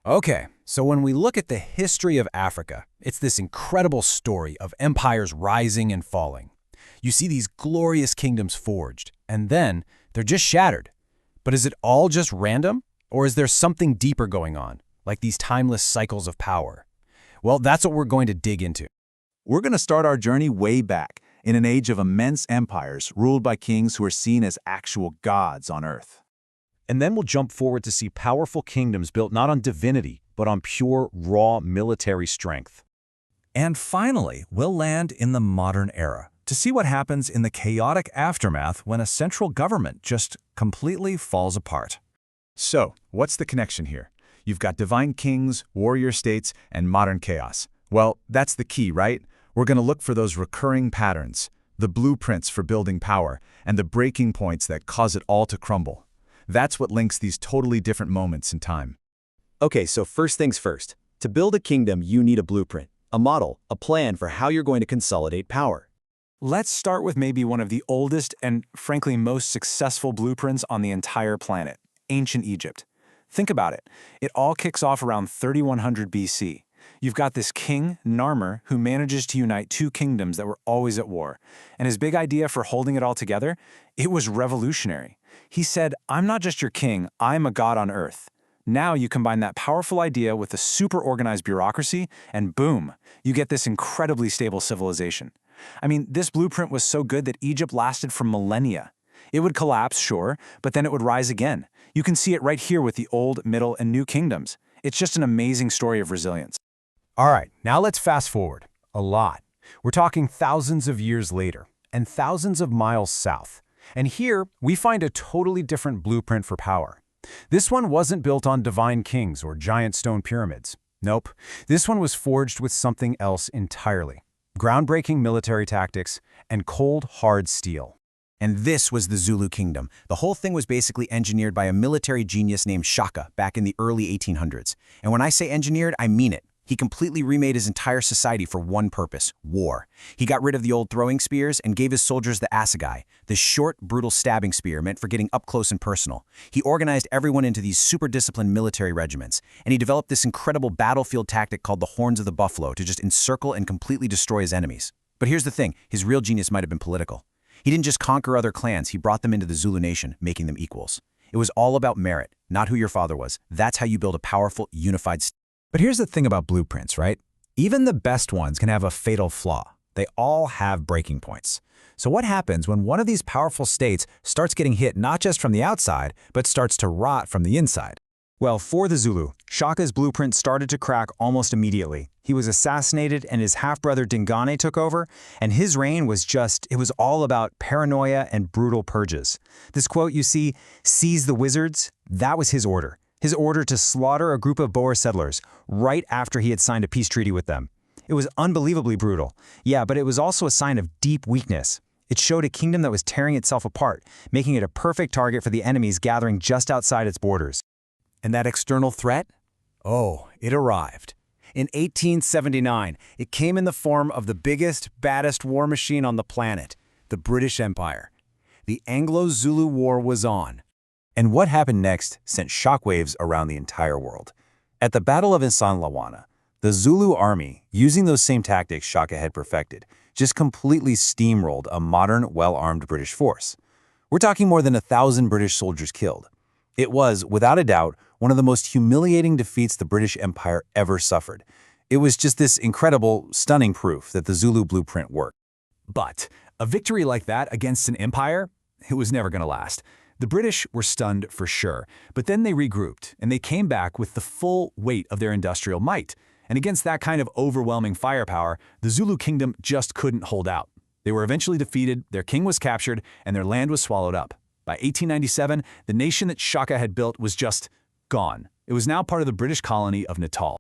Okay, so when we look at the history of Africa, it's this incredible story of empires rising and falling. You see these glorious kingdoms forged, and then they're just shattered. But is it all just random? Or is there something deeper going on, like these timeless cycles of power? Well, that's what we're going to dig into. We're going to start our journey way back, in an age of immense empires ruled by kings who are seen as actual gods on Earth. And then we'll jump forward to see powerful kingdoms built not on divinity, but on pure, raw military strength. And finally, we'll land in the modern era to see what happens in the chaotic aftermath when a central government just completely falls apart. So, what's the connection here? You've got divine kings, warrior states, and modern chaos. Well, that's the key, right? We're going to look for those recurring patterns, the blueprints for building power, and the breaking points that cause it all to crumble. That's what links these totally different moments in time. Okay, so first things first. To build a kingdom, you need a blueprint, a model, a plan for how you're going to consolidate power. Let's start with maybe one of the oldest and, frankly, most successful blueprints on the entire planet, ancient Egypt. Think about it. It all kicks off around 3100 BC. You've got this king, Narmer, who manages to unite two kingdoms that were always at war. And his big idea for holding it all together? It was revolutionary. He said, "I'm not just your king, I'm a god on earth." Now you combine that powerful idea with a super organized bureaucracy, and boom, you get this incredibly stable civilization. I mean, this blueprint was so good that Egypt lasted for millennia. It would collapse, sure, but then it would rise again. You can see it right here with the old, middle, and new kingdoms. It's just an amazing story of resilience. All right, now let's fast forward. A lot. We're talking thousands of years later, and thousands of miles south. And here, we find a totally different blueprint for power. This one wasn't built on divine kings or giant stone pyramids. Nope, this one was forged with something else entirely. Groundbreaking military tactics and cold, hard steel. And this was the Zulu kingdom. The whole thing was basically engineered by a military genius named Shaka back in the early 1800s. And when I say engineered, I mean it. He completely remade his entire society for one purpose: war. He got rid of the old throwing spears and gave his soldiers the assegai, the short, brutal stabbing spear meant for getting up close and personal. He organized everyone into these super disciplined military regiments, and he developed this incredible battlefield tactic called the horns of the buffalo to just encircle and completely destroy his enemies. But here's the thing, his real genius might have been political. He didn't just conquer other clans, he brought them into the Zulu nation, making them equals. It was all about merit, not who your father was. That's how you build a powerful, unified state. But here's the thing about blueprints, right? Even the best ones can have a fatal flaw. They all have breaking points. So what happens when one of these powerful states starts getting hit not just from the outside, but starts to rot from the inside? Well, for the Zulu, Shaka's blueprint started to crack almost immediately. He was assassinated and his half-brother Dingane took over, and his reign was it was all about paranoia and brutal purges. This quote you see, "Seize the wizards," that was his order. His order to slaughter a group of Boer settlers right after he had signed a peace treaty with them. It was unbelievably brutal. Yeah, but it was also a sign of deep weakness. It showed a kingdom that was tearing itself apart, making it a perfect target for the enemies gathering just outside its borders. And that external threat? Oh, it arrived. In 1879, it came in the form of the biggest, baddest war machine on the planet, the British Empire. The Anglo-Zulu War was on. And what happened next sent shockwaves around the entire world. At the Battle of Insanlawana, the Zulu army, using those same tactics Shaka had perfected, just completely steamrolled a modern, well-armed British force. We're talking more than 1,000 British soldiers killed. It was, without a doubt, one of the most humiliating defeats the British Empire ever suffered. It was just this incredible, stunning proof that the Zulu blueprint worked. But a victory like that against an empire, it was never going to last. The British were stunned for sure, but then they regrouped, and they came back with the full weight of their industrial might. And against that kind of overwhelming firepower, the Zulu kingdom just couldn't hold out. They were eventually defeated, their king was captured, and their land was swallowed up. By 1897, the nation that Shaka had built was just gone. It was now part of the British colony of Natal.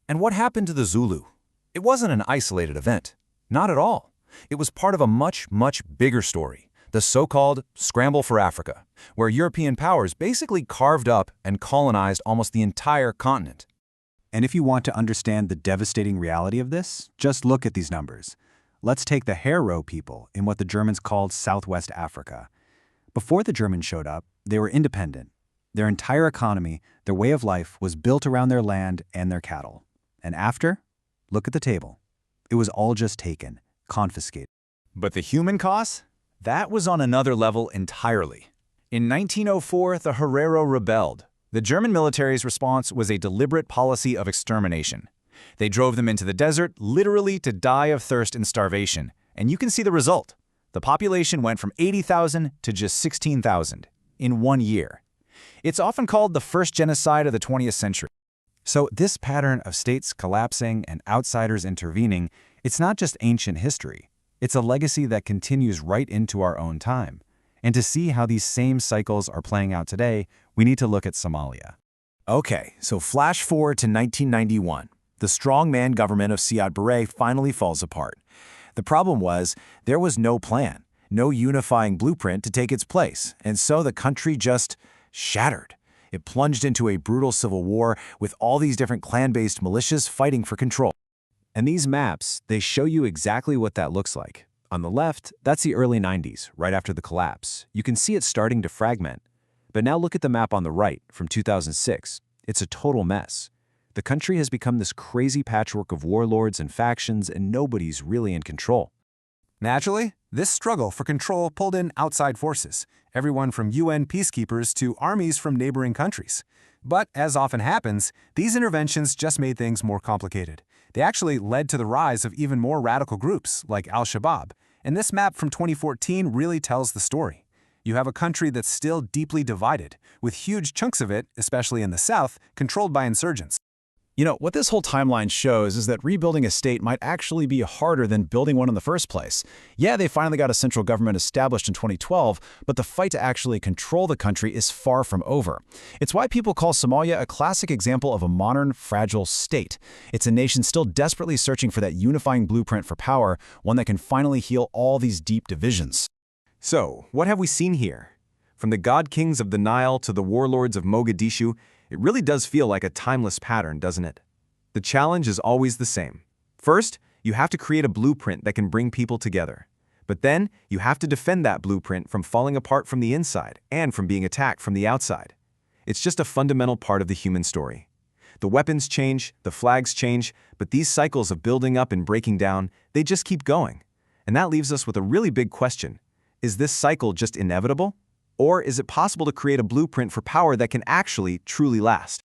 And what happened to the Zulu? It wasn't an isolated event. Not at all. It was part of a much, much bigger story. The so-called Scramble for Africa, where European powers basically carved up and colonized almost the entire continent. And if you want to understand the devastating reality of this, just look at these numbers. Let's take the Herero people in what the Germans called Southwest Africa. Before the Germans showed up, they were independent. Their entire economy, their way of life, was built around their land and their cattle. And after? Look at the table. It was all just taken, confiscated. But the human cost? That was on another level entirely. In 1904, the Herero rebelled. The German military's response was a deliberate policy of extermination. They drove them into the desert, literally to die of thirst and starvation. And you can see the result. The population went from 80,000 to just 16,000 in 1 year. It's often called the first genocide of the 20th century. So this pattern of states collapsing and outsiders intervening, it's not just ancient history. It's a legacy that continues right into our own time. And to see how these same cycles are playing out today, we need to look at Somalia. Okay, so flash forward to 1991. The strongman government of Siad Barre finally falls apart. The problem was, there was no plan, no unifying blueprint to take its place, and so the country just shattered. It plunged into a brutal civil war with all these different clan-based militias fighting for control. And these maps, they show you exactly what that looks like. On the left, that's the early 90s, right after the collapse. You can see it starting to fragment. But now look at the map on the right, from 2006. It's a total mess. The country has become this crazy patchwork of warlords and factions, and nobody's really in control. Naturally, this struggle for control pulled in outside forces, everyone from UN peacekeepers to armies from neighboring countries. But, as often happens, these interventions just made things more complicated. They actually led to the rise of even more radical groups, like Al-Shabaab. And this map from 2014 really tells the story. You have a country that's still deeply divided, with huge chunks of it, especially in the south, controlled by insurgents. You know, what this whole timeline shows is that rebuilding a state might actually be harder than building one in the first place. Yeah, they finally got a central government established in 2012, but the fight to actually control the country is far from over. It's why people call Somalia a classic example of a modern, fragile state. It's a nation still desperately searching for that unifying blueprint for power, one that can finally heal all these deep divisions. So, what have we seen here? From the god kings of the Nile to the warlords of Mogadishu, it really does feel like a timeless pattern, doesn't it? The challenge is always the same. First, you have to create a blueprint that can bring people together. But then, you have to defend that blueprint from falling apart from the inside and from being attacked from the outside. It's just a fundamental part of the human story. The weapons change, the flags change, but these cycles of building up and breaking down, they just keep going. And that leaves us with a really big question. Is this cycle just inevitable? Or is it possible to create a blueprint for power that can actually truly last?